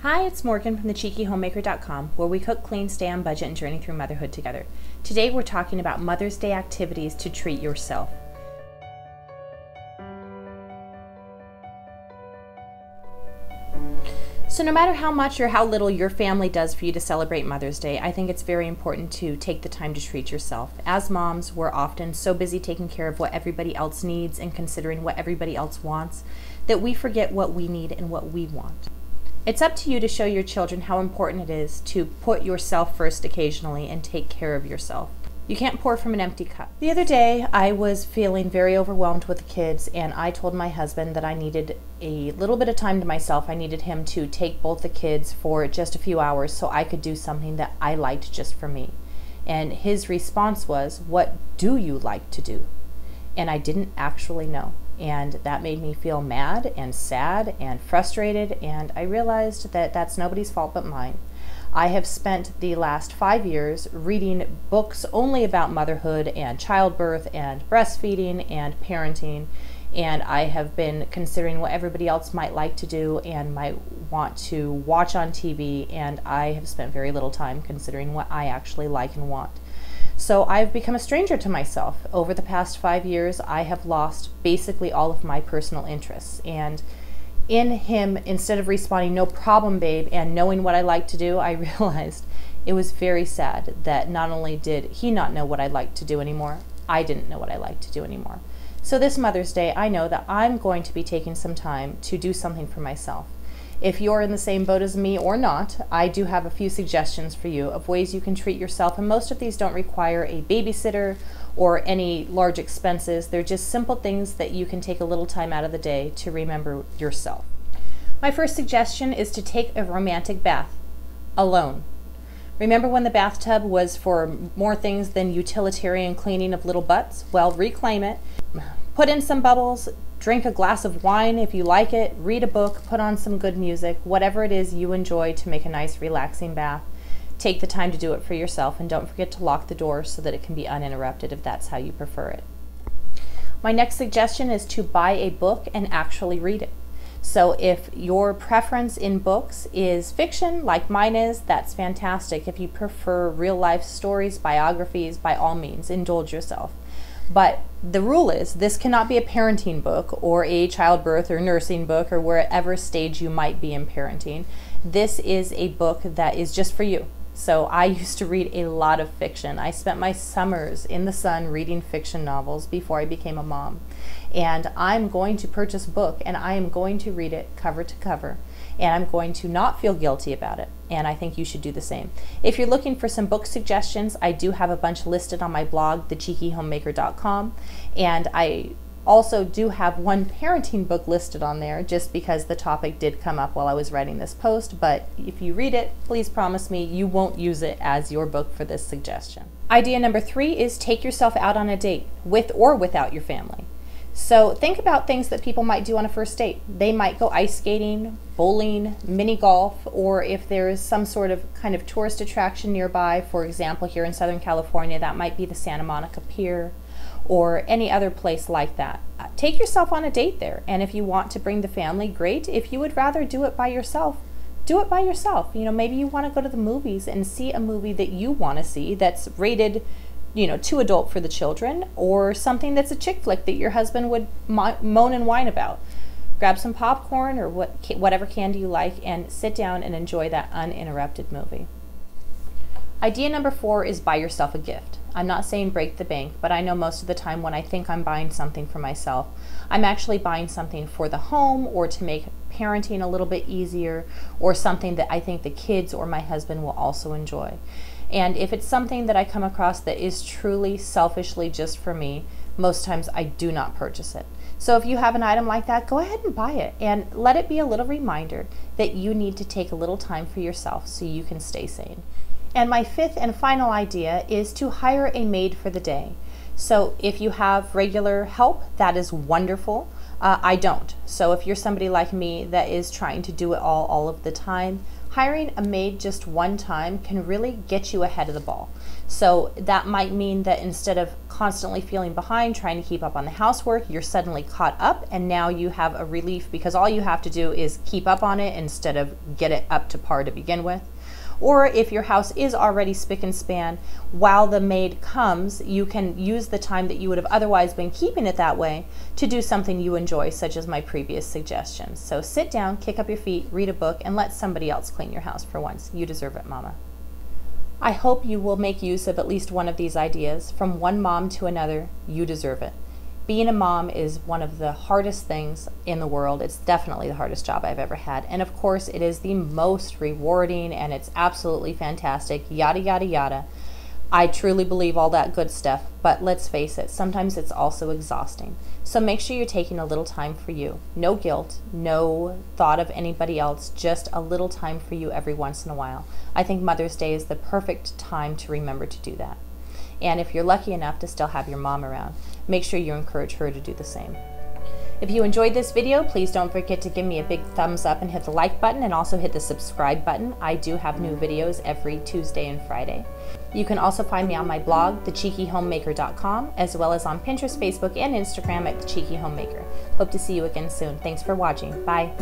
Hi, it's Morgan from the CheekyHomemaker.com, where we cook, clean, stay on budget, and journey through motherhood together. Today we're talking about Mother's Day activities to treat yourself. So no matter how much or how little your family does for you to celebrate Mother's Day, I think it's very important to take the time to treat yourself. As moms, we're often so busy taking care of what everybody else needs and considering what everybody else wants that we forget what we need and what we want. It's up to you to show your children how important it is to put yourself first occasionally and take care of yourself. You can't pour from an empty cup. The other day, I was feeling very overwhelmed with the kids, and I told my husband that I needed a little bit of time to myself. I needed him to take both the kids for just a few hours so I could do something that I liked just for me. And his response was, "What do you like to do?" And I didn't actually know. And that made me feel mad and sad and frustrated, and I realized that that's nobody's fault but mine. I have spent the last 5 years reading books only about motherhood and childbirth and breastfeeding and parenting, and I have been considering what everybody else might like to do and might want to watch on TV, and I have spent very little time considering what I actually like and want. So I've become a stranger to myself. Over the past 5 years, I have lost basically all of my personal interests. And in him, instead of responding, "No problem, babe," and knowing what I like to do, I realized it was very sad that not only did he not know what I liked to do anymore, I didn't know what I liked to do anymore. So this Mother's Day, I know that I'm going to be taking some time to do something for myself. If you're in the same boat as me or not, I do have a few suggestions for you of ways you can treat yourself, and most of these don't require a babysitter or any large expenses. They're just simple things that you can take a little time out of the day to remember yourself. My first suggestion is to take a romantic bath alone. Remember when the bathtub was for more things than utilitarian cleaning of little butts? Well, reclaim it. Put in some bubbles, drink a glass of wine if you like it, read a book, put on some good music, whatever it is you enjoy to make a nice relaxing bath. Take the time to do it for yourself, and don't forget to lock the door so that it can be uninterrupted if that's how you prefer it. My next suggestion is to buy a book and actually read it. So if your preference in books is fiction, like mine is, that's fantastic. If you prefer real life stories, biographies, by all means, indulge yourself. But the rule is, this cannot be a parenting book or a childbirth or nursing book or wherever stage you might be in parenting. This is a book that is just for you. So I used to read a lot of fiction. I spent my summers in the sun reading fiction novels before I became a mom. And I'm going to purchase a book, and I am going to read it cover to cover. And I'm going to not feel guilty about it. And I think you should do the same. If you're looking for some book suggestions, I do have a bunch listed on my blog, thecheekyhomemaker.com. And I also do have one parenting book listed on there, just because the topic did come up while I was writing this post. But if you read it, please promise me you won't use it as your book for this suggestion. Idea number 3 is take yourself out on a date, with or without your family. So think about things that people might do on a first date. They might go ice skating, bowling, mini golf, or if there is some sort of kind of tourist attraction nearby, for example, here in Southern California, that might be the Santa Monica Pier or any other place like that. Take yourself on a date there, and if you want to bring the family, great. If you would rather do it by yourself, do it by yourself. You know, maybe you want to go to the movies and see a movie that you want to see that's rated, you know, too adult for the children, or something that's a chick flick that your husband would moan and whine about. Grab some popcorn or whatever candy you like and sit down and enjoy that uninterrupted movie. Idea number 4 is buy yourself a gift. I'm not saying break the bank, but I know most of the time when I think I'm buying something for myself, I'm actually buying something for the home or to make parenting a little bit easier, or something that I think the kids or my husband will also enjoy. And if it's something that I come across that is truly selfishly just for me, most times I do not purchase it. So if you have an item like that, go ahead and buy it, and let it be a little reminder that you need to take a little time for yourself so you can stay sane. And my 5th and final idea is to hire a maid for the day. So if you have regular help, that is wonderful. I don't. So if you're somebody like me that is trying to do it all of the time, hiring a maid just one time can really get you ahead of the ball. So that might mean that instead of constantly feeling behind trying to keep up on the housework, you're suddenly caught up, and now you have a relief because all you have to do is keep up on it instead of get it up to par to begin with. Or if your house is already spick and span, while the maid comes, you can use the time that you would have otherwise been keeping it that way to do something you enjoy, such as my previous suggestions. So sit down, kick up your feet, read a book, and let somebody else clean your house for once. You deserve it, Mama. I hope you will make use of at least one of these ideas. From one mom to another, you deserve it. Being a mom is one of the hardest things in the world. It's definitely the hardest job I've ever had. And of course, it is the most rewarding, and it's absolutely fantastic, yada, yada, yada. I truly believe all that good stuff, but let's face it, sometimes it's also exhausting. So make sure you're taking a little time for you. No guilt, no thought of anybody else, just a little time for you every once in a while. I think Mother's Day is the perfect time to remember to do that. And if you're lucky enough to still have your mom around, make sure you encourage her to do the same. If you enjoyed this video, please don't forget to give me a big thumbs up and hit the like button, and also hit the subscribe button. I do have new videos every Tuesday and Friday. You can also find me on my blog, thecheekyhomemaker.com, as well as on Pinterest, Facebook, and Instagram at The Cheeky Homemaker. Hope to see you again soon. Thanks for watching. Bye.